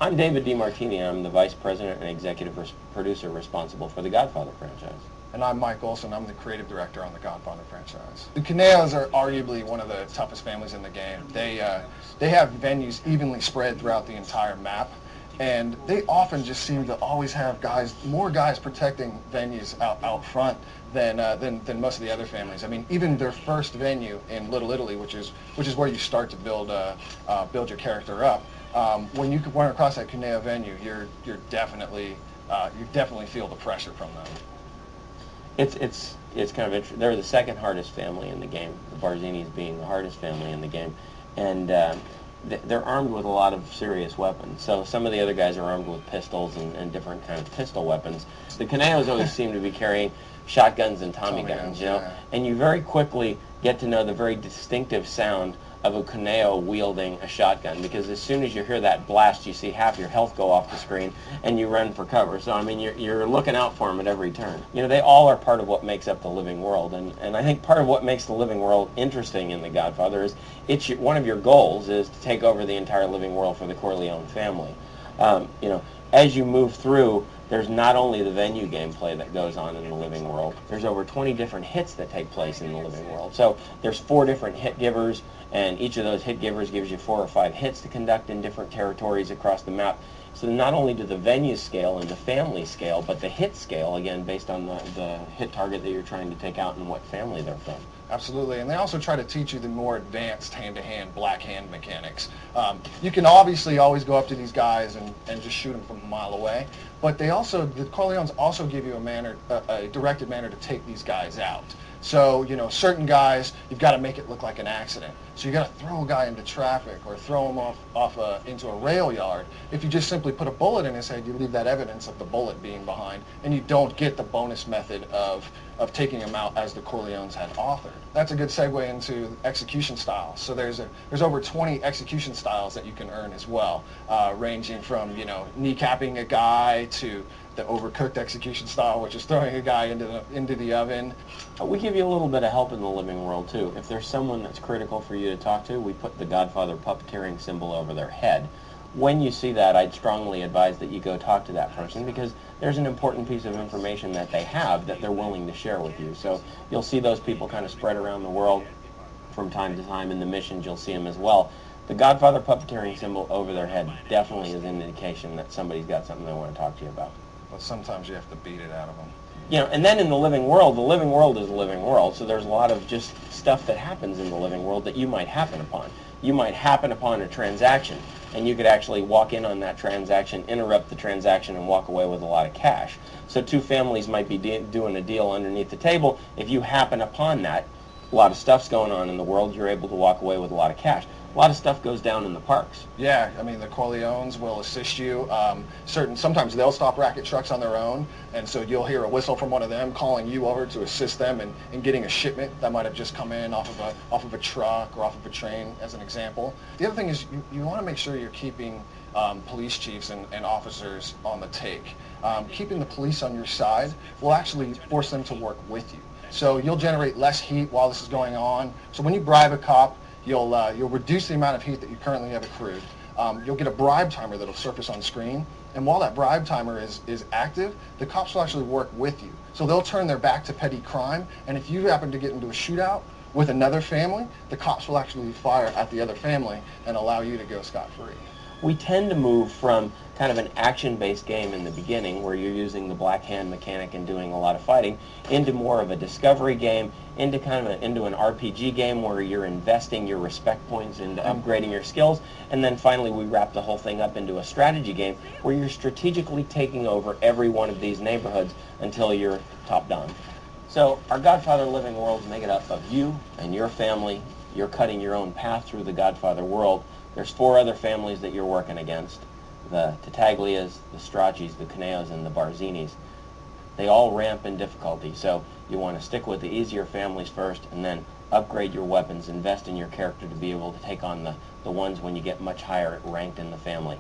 I'm David DeMartini. I'm the Vice President and Executive Producer responsible for the Godfather franchise. And I'm Mike Olson. I'm the Creative Director on the Godfather franchise. The Caneos are arguably one of the toughest families in the game. They have venues evenly spread throughout the entire map, and they often just seem to always have more guys protecting venues out front than most of the other families. I mean, even their first venue in Little Italy, which is where you start to build your character up. When you run across that Caneo venue, you definitely feel the pressure from them. It's kind of interesting. They're the second hardest family in the game, the Barzinis being the hardest family in the game, and they're armed with a lot of serious weapons. So some of the other guys are armed with pistols and different kind of pistol weapons. The Caneos always seem to be carrying shotguns and Tommy guns, you know, yeah. And you very quickly get to know the very distinctive sound of a Caneo wielding a shotgun, because as soon as you hear that blast, you see half your health go off the screen and you run for cover. So I mean, you're looking out for them at every turn. You know, they all are part of what makes up the living world, and I think part of what makes the living world interesting in The Godfather is one of your goals is to take over the entire living world for the Corleone family. You know, as you move through, there's not only the venue gameplay that goes on in the living world, there's over 20 different hits that take place in the living world. So there's 4 different hit givers, and each of those hit givers gives you 4 or 5 hits to conduct in different territories across the map. So not only do the venues scale and the family scale, but the hit scale, again, based on the hit target that you're trying to take out and what family they're from. Absolutely, and they also try to teach you the more advanced hand-to-hand black hand mechanics. You can obviously always go up to these guys and just shoot them from a mile away, but the Corleones also give you a directed manner to take these guys out. So, you know, certain guys, you've got to make it look like an accident. So you got to throw a guy into traffic or throw him into a rail yard. If you just simply put a bullet in his head, you leave that evidence of the bullet being behind, and you don't get the bonus method of taking him out as the Corleones had authored. That's a good segue into execution styles. So there's over 20 execution styles that you can earn as well, ranging from, you know, kneecapping a guy to the overcooked execution style, which is throwing a guy into the oven. We give you a little bit of help in the living world too. If there's someone that's critical for you to talk to, we put the Godfather puppeteering symbol over their head. When you see that, I'd strongly advise that you go talk to that person, because there's an important piece of information that they have that they're willing to share with you. So you'll see those people kind of spread around the world from time to time. In the missions, you'll see them as well. The Godfather puppeteering symbol over their head definitely is an indication that somebody's got something they want to talk to you about. But sometimes you have to beat it out of them. You know, and then in the living world is the living world, so there's a lot of just stuff that happens in the living world that you might happen upon. You might happen upon a transaction, and you could actually walk in on that transaction, interrupt the transaction, and walk away with a lot of cash. So 2 families might be doing a deal underneath the table. If you happen upon that, a lot of stuff's going on in the world, you're able to walk away with a lot of cash. A lot of stuff goes down in the parks. Yeah, I mean, the Corleones will assist you. Sometimes they'll stop racket trucks on their own, and so you'll hear a whistle from one of them calling you over to assist them in getting a shipment that might have just come in off of a truck or off of a train, as an example. The other thing is you want to make sure you're keeping police chiefs and officers on the take. Keeping the police on your side will actually force them to work with you. So you'll generate less heat while this is going on. So when you bribe a cop, you'll reduce the amount of heat that you currently have accrued. You'll get a bribe timer that'll surface on screen, and while that bribe timer is active, the cops will actually work with you. So they'll turn their back to petty crime, and if you happen to get into a shootout with another family, the cops will actually fire at the other family and allow you to go scot-free. We tend to move from kind of an action-based game in the beginning, where you're using the black hand mechanic and doing a lot of fighting, into more of a discovery game, into an RPG game where you're investing your respect points into upgrading your skills, and then finally we wrap the whole thing up into a strategy game where you're strategically taking over every one of these neighborhoods until you're top done. So our Godfather living worlds make it up of you and your family. You're cutting your own path through the Godfather world. There's 4 other families that you're working against: the Tattaglias, the Strachis, the Caneos, and the Barzinis. They all ramp in difficulty, so you want to stick with the easier families first, and then upgrade your weapons, invest in your character to be able to take on the ones when you get much higher ranked in the family.